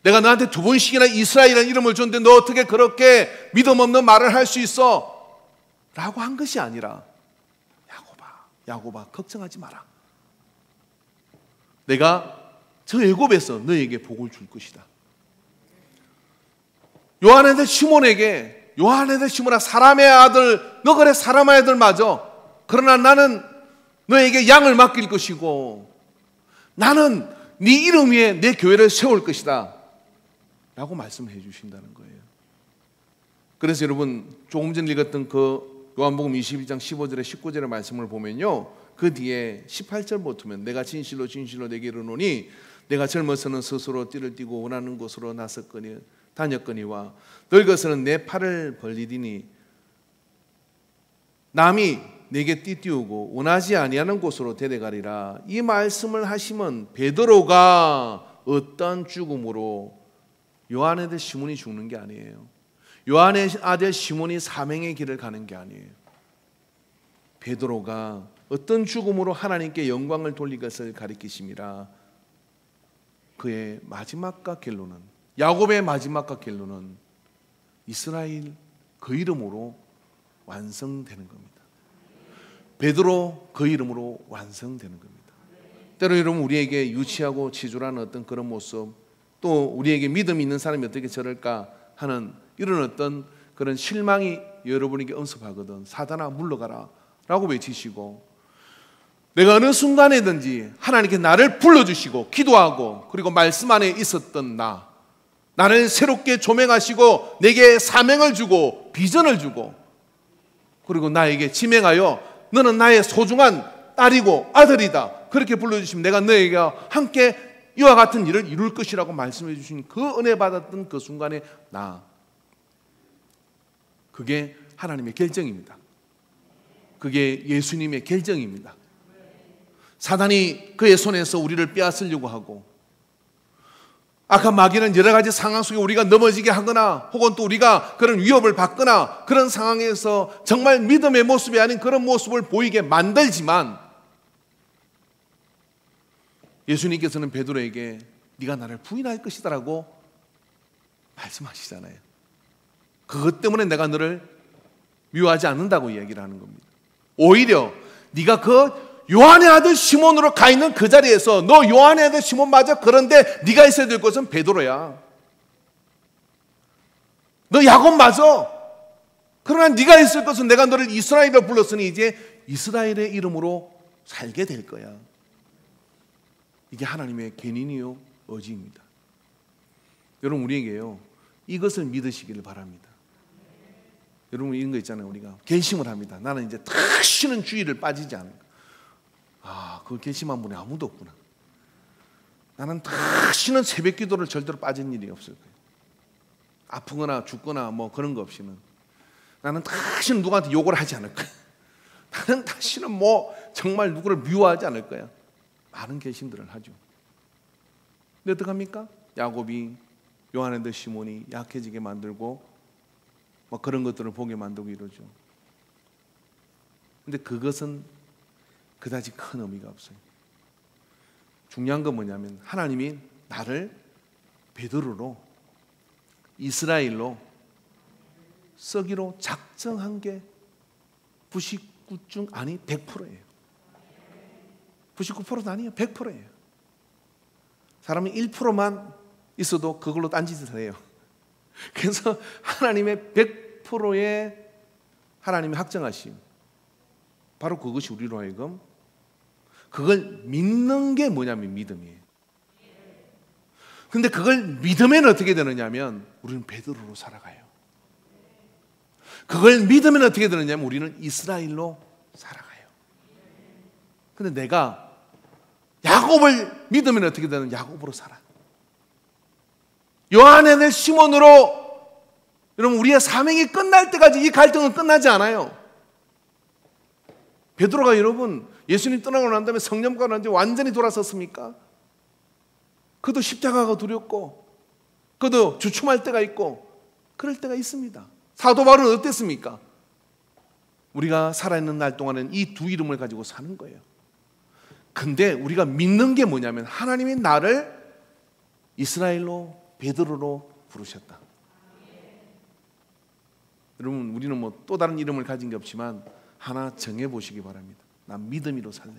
내가 너한테 2번씩이나 이스라엘이라는 이름을 줬는데 너 어떻게 그렇게 믿음 없는 말을 할 수 있어? 라고 한 것이 아니라 야곱아 걱정하지 마라. 내가 저 애굽에서 너에게 복을 줄 것이다. 요한의 아들 시몬에게 요한의 아들 시몬아 사람의 아들 너 그래 사람의 아들 맞아. 그러나 나는 너에게 양을 맡길 것이고 나는 네 이름 위에 내 교회를 세울 것이다 라고 말씀해 주신다는 거예요. 그래서 여러분 조금 전 읽었던 그 요한복음 22장 15절에 19절의 말씀을 보면요 그 뒤에 18절부터면 내가 진실로 내게 이르노니 내가 젊어서는 스스로 띠를 띠고 원하는 곳으로 나섰거니 다녔거니와 늙어서는 내 팔을 벌리리니 남이 내게 띠띠우고 원하지 아니하는 곳으로 데려가리라. 이 말씀을 하시면 베드로가 어떤 죽음으로 요한의 아들 시몬이 죽는 게 아니에요. 요한의 아들 시몬이 사명의 길을 가는 게 아니에요. 베드로가 어떤 죽음으로 하나님께 영광을 돌릴 것을 가리키심이라. 그의 마지막과 결론은, 야곱의 마지막과 결론은 이스라엘 그 이름으로 완성되는 겁니다. 베드로 그 이름으로 완성되는 겁니다. 때로 여러분 우리에게 유치하고 치졸한 어떤 그런 모습, 또 우리에게 믿음이 있는 사람이 어떻게 저럴까 하는 이런 어떤 그런 실망이 여러분에게 엄습하거든. 사단아 물러가라 라고 외치시고, 내가 어느 순간에든지 하나님께 나를 불러주시고 기도하고 그리고 말씀 안에 있었던 나를 새롭게 조명하시고 내게 사명을 주고 비전을 주고 그리고 나에게 지명하여 너는 나의 소중한 딸이고 아들이다 그렇게 불러주시면 내가 너에게 함께 이와 같은 일을 이룰 것이라고 말씀해 주신 그 은혜 받았던 그 순간에 그게 하나님의 결정입니다. 그게 예수님의 결정입니다. 사단이 그의 손에서 우리를 빼앗으려고 하고 악한 마귀는 여러 가지 상황 속에 우리가 넘어지게 하거나 혹은 또 우리가 그런 위협을 받거나 그런 상황에서 정말 믿음의 모습이 아닌 그런 모습을 보이게 만들지만, 예수님께서는 베드로에게 네가 나를 부인할 것이다 라고 말씀하시잖아요. 그것 때문에 내가 너를 미워하지 않는다고 이야기를 하는 겁니다. 오히려 네가 그 요한의 아들 시몬으로 가 있는 그 자리에서 너 요한의 아들 시몬 맞아? 그런데 네가 있어야 될 것은 베드로야. 너 야곱 맞아? 그러나 네가 있을 것은 내가 너를 이스라엘로 불렀으니 이제 이스라엘의 이름으로 살게 될 거야. 이게 하나님의 견인이요 의지입니다. 여러분 우리에게요 이것을 믿으시기를 바랍니다. 여러분 이런 거 있잖아요. 우리가 결심을 합니다. 나는 이제 다시는 주의를 빠지지 않을 거야. 그 결심한 분이 아무도 없구나. 나는 다시는 새벽 기도를 절대로 빠진 일이 없을 거예요. 아프거나 죽거나 뭐 그런 거 없이는. 나는 다시는 누구한테 욕을 하지 않을 거야. 나는 다시는 뭐 정말 누구를 미워하지 않을 거야. 많은 결심들을 하죠. 근데 어떡합니까? 야곱이 요한의 아들 시몬이 약해지게 만들고 뭐 그런 것들을 보게 만들고 이러죠. 근데 그것은 그다지 큰 의미가 없어요. 중요한 건 뭐냐면 하나님이 나를 베드로로 이스라엘로 쓰기로 작정한 게 99중 아니 100%예요. 99%도 아니에요. 100%예요. 사람이 1%만 있어도 그걸로 딴짓을 해요. 그래서 하나님의 100%의 하나님의 확정하심, 바로 그것이 우리로 하여금 그걸 믿는 게 뭐냐면 믿음이에요. 근데 그걸 믿으면 어떻게 되느냐면 우리는 베드로로 살아가요. 그걸 믿으면 어떻게 되느냐면 우리는 이스라엘로 살아가요. 근데 내가 야곱을 믿으면 어떻게 되는? 야곱으로 살아. 요한의 아들 시몬으로 여러분 우리의 사명이 끝날 때까지 이 갈등은 끝나지 않아요. 베드로가 여러분 예수님 떠나고 난 다음에 성령과 난 뒤에 완전히 돌아섰습니까? 그도 십자가가 두렵고 그도 주춤할 때가 있고 그럴 때가 있습니다. 사도 바울은 어땠습니까? 우리가 살아있는 날 동안은 이 두 이름을 가지고 사는 거예요. 근데 우리가 믿는 게 뭐냐면 하나님이 나를 이스라엘로 베드로로 부르셨다. 여러분 우리는 뭐 또 다른 이름을 가진 게 없지만 하나 정해보시기 바랍니다. 난 믿음이로 살래.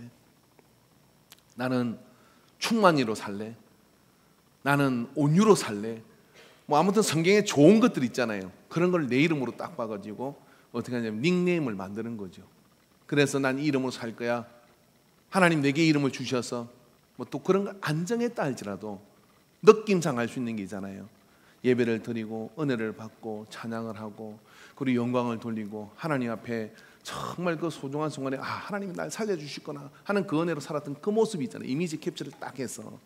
나는 충만이로 살래. 나는 온유로 살래. 뭐 아무튼 성경에 좋은 것들 있잖아요. 그런 걸 내 이름으로 딱 봐가지고 어떻게 하냐면 닉네임을 만드는 거죠. 그래서 난 이 이름으로 살 거야. 하나님 내게 이름을 주셔서 뭐 또 그런 걸 안 정했다 할지라도 느낌상 알 수 있는 게 있잖아요. 예배를 드리고 은혜를 받고 찬양을 하고 그리고 영광을 돌리고 하나님 앞에 정말 그 소중한 순간에 하나님이 날 살려주시거나 하는 그 은혜로 살았던 그 모습이 있잖아요. 이미지 캡처를 딱 해서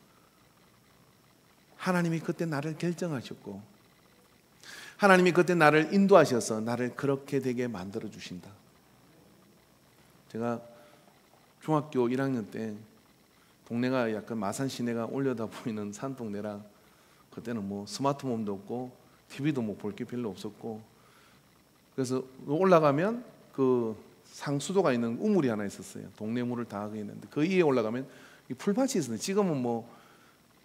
하나님이 그때 나를 결정하셨고 하나님이 그때 나를 인도하셔서 나를 그렇게 되게 만들어 주신다. 제가 중학교 1학년 때 동네가 약간 마산 시내가 올려다 보이는 산 동네라 그때는 뭐 스마트폰도 없고 TV도 뭐 볼 게 별로 없었고 그래서 올라가면 그 상수도가 있는 우물이 하나 있었어요. 동네 물을 다 하게 있는데 그 위에 올라가면 이 풀밭이 있었는데 지금은 뭐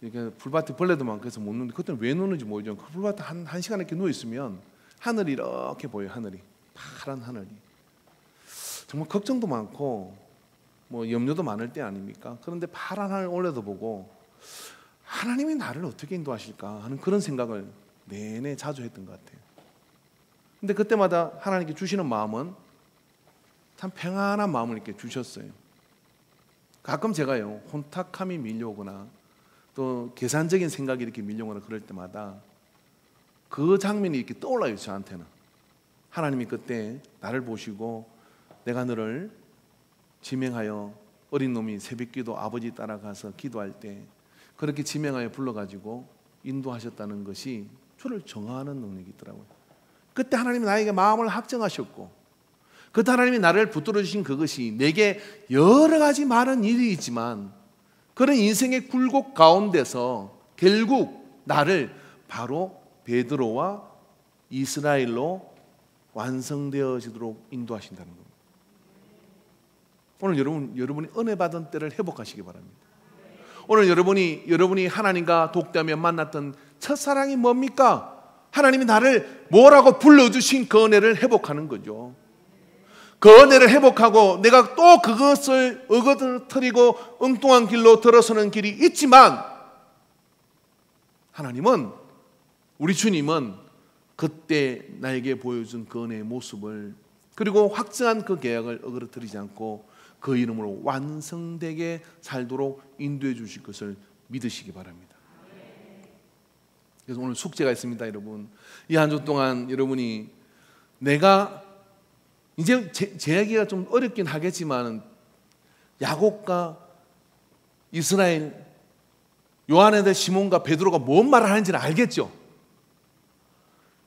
이렇게 풀밭에 벌레도 많고 해서 못 누는데 그때는 왜 누는지 모르죠. 그 풀밭에 한 시간 이렇게 누워 있으면 하늘이 이렇게 보여요. 하늘이 파란 하늘이 정말 걱정도 많고 뭐 염려도 많을 때 아닙니까? 그런데 파란 하늘 올려다 보고 하나님이 나를 어떻게 인도하실까 하는 그런 생각을 내내 자주 했던 것 같아요. 근데 그때마다 하나님께 주시는 마음은 참 평안한 마음을 이렇게 주셨어요. 가끔 제가요 혼탁함이 밀려오거나 또 계산적인 생각이 이렇게 밀려오거나 그럴 때마다 그 장면이 이렇게 떠올라요. 저한테는 하나님이 그때 나를 보시고 내가 너를 지명하여 어린 놈이 새벽기도 아버지 따라가서 기도할 때 그렇게 지명하여 불러가지고 인도하셨다는 것이 저를 정화하는 능력이 있더라고요. 그때 하나님이 나에게 마음을 확정하셨고 그때 하나님이 나를 붙들어 주신 그것이 내게 여러 가지 많은 일이 있지만 그런 인생의 굴곡 가운데서 결국 나를 바로 베드로와 이스라엘로 완성되어지도록 인도하신다는 겁니다. 오늘 여러분이 은혜 받은 때를 회복하시기 바랍니다. 오늘 여러분이 하나님과 독대하며 만났던 첫사랑이 뭡니까? 하나님이 나를 뭐라고 불러주신 그 은혜를 회복하는 거죠. 그 은혜를 회복하고 내가 또 그것을 어거터리고 엉뚱한 길로 들어서는 길이 있지만 하나님은 우리 주님은 그때 나에게 보여준 그 은혜의 모습을 그리고 확증한 그 계약을 어그러뜨리지 않고 그 이름으로 완성되게 살도록 인도해 주실 것을 믿으시기 바랍니다. 그래서 오늘 숙제가 있습니다. 여러분 이 한 주 동안 여러분이 내가 이제 제 이야기가 좀 어렵긴 하겠지만 야곱과 이스라엘 요한의 아들 시몬과 베드로가 뭔 말을 하는지는 알겠죠.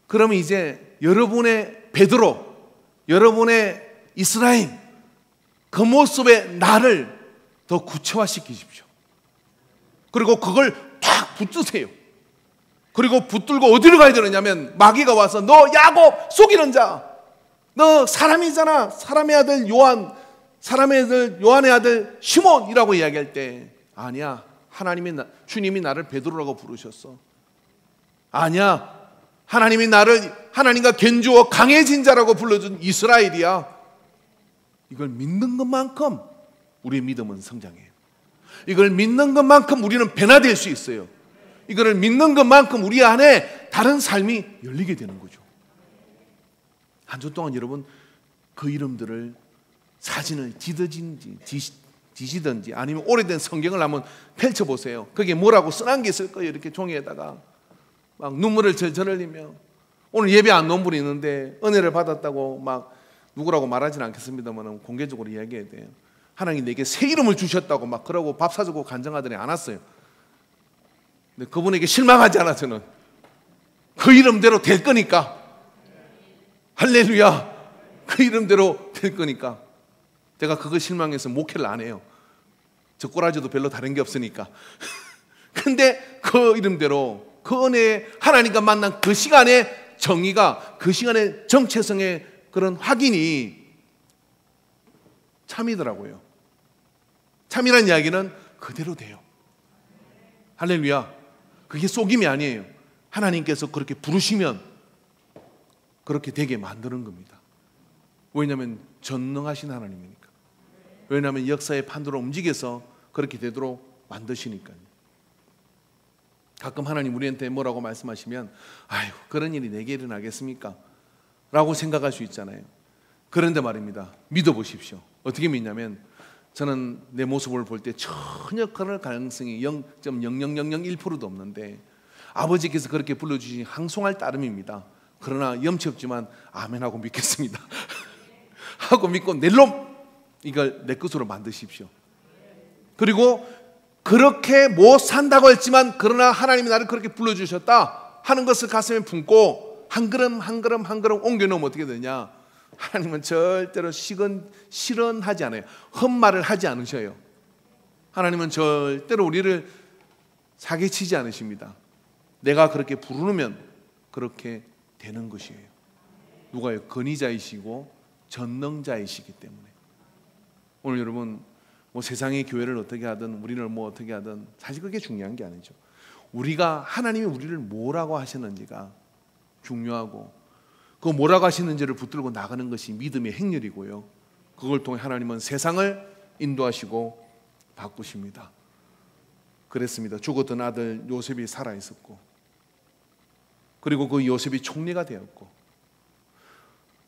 그러면 이제 여러분의 베드로 여러분의 이스라엘 그 모습의 나를 더 구체화시키십시오. 그리고 그걸 탁 붙드세요. 그리고 붙들고 어디로 가야 되느냐면 마귀가 와서 너 야곱 속이는 자 너 사람이잖아. 사람의 아들 요한 요한의 아들 시몬이라고 이야기할 때 아니야. 주님이 나를 베드로라고 부르셨어. 아니야. 하나님이 나를 하나님과 견주어 강해진 자라고 불러준 이스라엘이야. 이걸 믿는 것만큼 우리의 믿음은 성장해요. 이걸 믿는 것만큼 우리는 변화될 수 있어요. 이걸 믿는 것만큼 우리 안에 다른 삶이 열리게 되는 거죠. 한 주 동안 여러분 그 이름들을 사진을 지시든지 아니면 오래된 성경을 한번 펼쳐보세요. 거기에 뭐라고 써놓은 게 있을 거예요. 이렇게 종이에다가 막 눈물을 절절 흘리며 오늘 예배 안 놓은 분이 있는데 은혜를 받았다고 막 누구라고 말하지는 않겠습니다만 공개적으로 이야기해야 돼요. 하나님 내게 새 이름을 주셨다고 막 그러고 밥 사주고 간증하더니 안 왔어요. 근데 그분에게 실망하지 않아. 저는 그 이름대로 될 거니까 할렐루야 그 이름대로 될 거니까 제가 그거 실망해서 목회를 안 해요. 저 꼬라지도 별로 다른 게 없으니까. 근데 그 이름대로 그 은혜에 하나님과 만난 그 시간의 정의가 그 시간의 정체성의 그런 확인이 참이더라고요. 참이라는 이야기는 그대로 돼요. 할렐루야. 그게 속임이 아니에요. 하나님께서 그렇게 부르시면 그렇게 되게 만드는 겁니다. 왜냐하면 전능하신 하나님이니까. 왜냐하면 역사의 판도로 움직여서 그렇게 되도록 만드시니까요. 가끔 하나님 우리한테 뭐라고 말씀하시면 아유 그런 일이 내게 일어나겠습니까? 라고 생각할 수 있잖아요. 그런데 말입니다. 믿어보십시오. 어떻게 믿냐면 저는 내 모습을 볼 때 전혀 그럴 가능성이 0.00001%도 없는데 아버지께서 그렇게 불러주신 항송할 따름입니다. 그러나 염치 없지만 아멘하고 믿겠습니다. 하고 믿고 낼놈 이걸 내 것으로 만드십시오. 그리고 그렇게 못 산다고 했지만 그러나 하나님이 나를 그렇게 불러주셨다 하는 것을 가슴에 품고 한 걸음 한 걸음 한 걸음 옮겨놓으면 어떻게 되냐? 하나님은 절대로 실언하지 않아요. 헛말을 하지 않으셔요. 하나님은 절대로 우리를 사기치지 않으십니다. 내가 그렇게 부르면 그렇게 되는 것이에요. 누가요? 권위자이시고 전능자이시기 때문에. 오늘 여러분 뭐 세상의 교회를 어떻게 하든 우리를 뭐 어떻게 하든 사실 그게 중요한 게 아니죠. 우리가 하나님이 우리를 뭐라고 하셨는지가 중요하고, 그 뭐라고 하시는지를 붙들고 나가는 것이 믿음의 행렬이고요. 그걸 통해 하나님은 세상을 인도하시고 바꾸십니다. 그랬습니다. 죽었던 아들 요셉이 살아 있었고, 그리고 그 요셉이 총리가 되었고,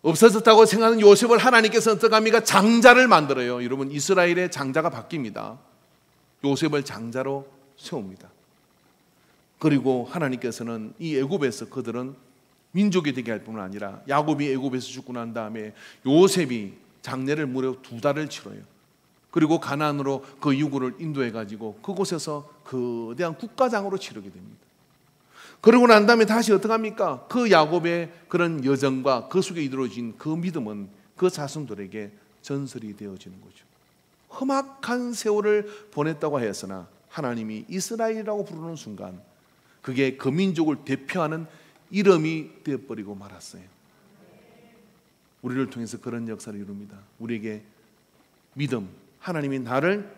없어졌다고 생각하는 요셉을 하나님께서 어떻게 합니까? 장자를 만들어요. 여러분, 이스라엘의 장자가 바뀝니다. 요셉을 장자로 세웁니다. 그리고 하나님께서는 이 애굽에서 그들은 민족이 되게 할 뿐만 아니라, 야곱이 애굽에서 죽고 난 다음에 요셉이 장례를 무려 2달을 치러요. 그리고 가나안으로 그 유구를 인도해 가지고 그곳에서 거대한 국가장으로 치르게 됩니다. 그러고 난 다음에 다시 어떻게 합니까? 그 야곱의 그런 여정과 그 속에 이루어진 그 믿음은 그 자손들에게 전설이 되어지는 거죠. 험악한 세월을 보냈다고 하였으나 하나님이 이스라엘이라고 부르는 순간 그게 그 민족을 대표하는 이름이 되어버리고 말았어요. 우리를 통해서 그런 역사를 이룹니다. 우리에게 믿음, 하나님이 나를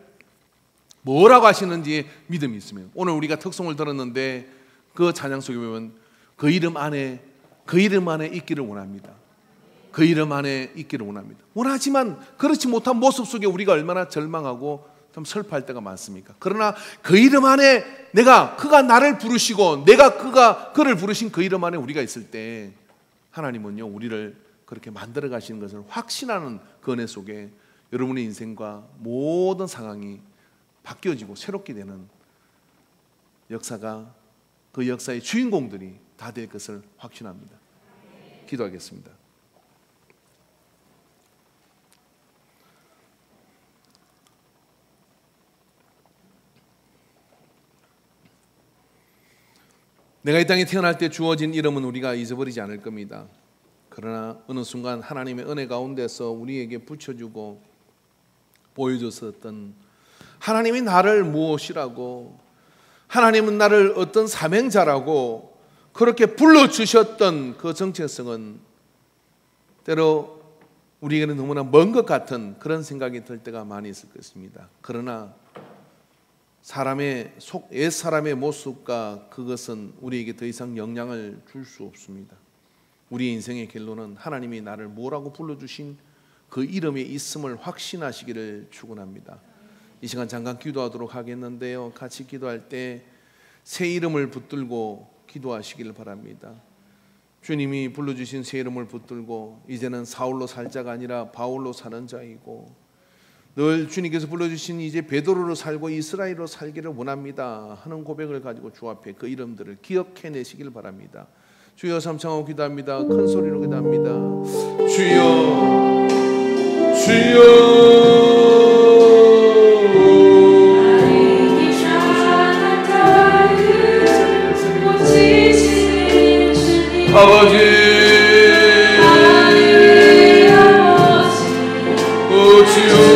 뭐라고 하시는지 믿음이 있으면, 오늘 우리가 특송을 들었는데 그 찬양 속에 보면 그 이름 안에 있기를 원합니다. 그 이름 안에 있기를 원합니다. 원하지만 그렇지 못한 모습 속에 우리가 얼마나 절망하고 좀 슬퍼할 때가 많습니까? 그러나 그 이름 안에 그가 나를 부르시고 내가 그를 부르신 그 이름 안에 우리가 있을 때 하나님은요 우리를 그렇게 만들어 가시는 것을 확신하는 그 은혜 속에 여러분의 인생과 모든 상황이 바뀌어지고 새롭게 되는 역사가, 그 역사의 주인공들이 다 될 것을 확신합니다. 기도하겠습니다. 내가 이 땅에 태어날 때 주어진 이름은 우리가 잊어버리지 않을 겁니다. 그러나 어느 순간 하나님의 은혜 가운데서 우리에게 붙여주고 보여줬었던, 하나님이 나를 무엇이라고, 하나님은 나를 어떤 사명자라고 그렇게 불러주셨던 그 정체성은 때로 우리에게는 너무나 먼 것 같은 그런 생각이 들 때가 많이 있을 것입니다. 그러나 옛 사람의 모습과 그것은 우리에게 더 이상 영향을 줄 수 없습니다. 우리의 인생의 결론은 하나님이 나를 뭐라고 불러주신 그 이름에 있음을 확신하시기를 축원합니다. 이 시간 잠깐 기도하도록 하겠는데요, 같이 기도할 때 새 이름을 붙들고 기도하시기를 바랍니다. 주님이 불러주신 새 이름을 붙들고 이제는 사울로 살 자가 아니라 바울로 사는 자이고, 늘 주님께서 불러주신 이제 베드로로 살고 이스라엘로 살기를 원합니다 하는 고백을 가지고 주 앞에 그 이름들을 기억해내시길 바랍니다. 주여 삼창하고 기도합니다. 큰 소리로 기도합니다. 주여, 주여, 아버지, 주여,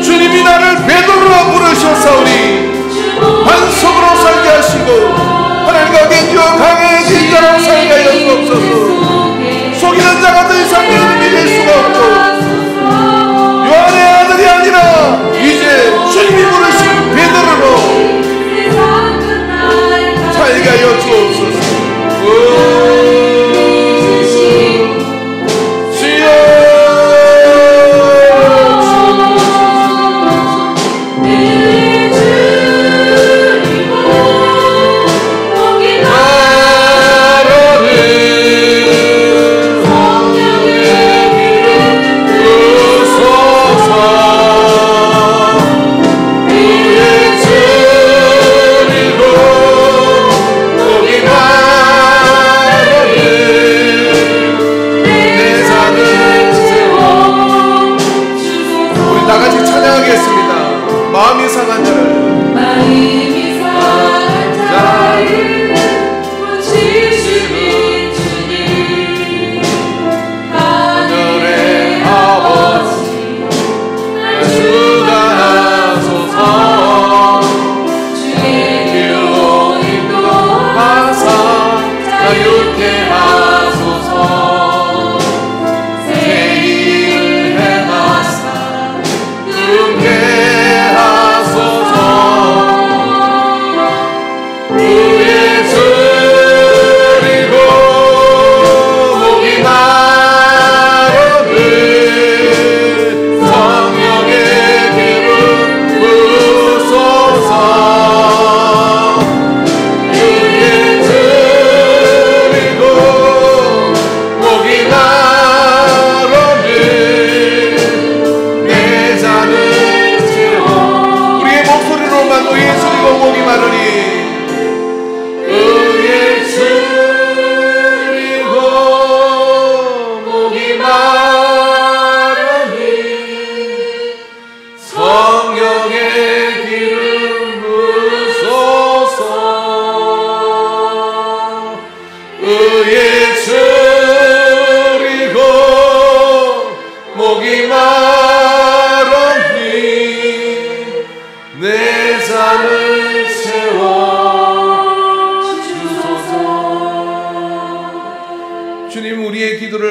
주님이 나를 베드로라 부르셨사오니 반석으로 살게 하시고 하나님과 견주어 강해진 자로 살게 하여 주옵소서. 속이는 자가 더 이상 믿음이 될 수가 없고, 요한의 아들이 아니라 이제 주님이 부르신 베드로로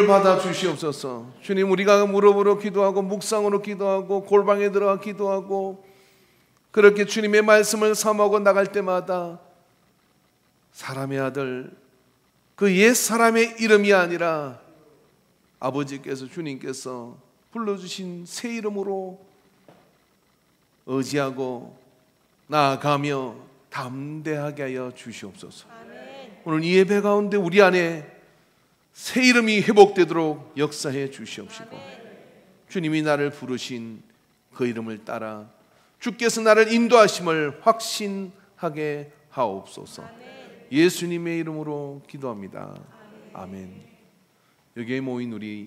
이름을 받아 주시옵소서. 주님, 우리가 무릎으로 기도하고 묵상으로 기도하고 골방에 들어가 기도하고 그렇게 주님의 말씀을 삼하고 나갈 때마다 사람의 아들, 그 옛 사람의 이름이 아니라 아버지께서, 주님께서 불러주신 새 이름으로 의지하고 나아가며 담대하게 하여 주시옵소서. 오늘 이 예배 가운데 우리 안에 새 이름이 회복되도록 역사해 주시옵시고, 주님이 나를 부르신 그 이름을 따라 주께서 나를 인도하심을 확신하게 하옵소서. 예수님의 이름으로 기도합니다. 아멘. 여기에 모인 우리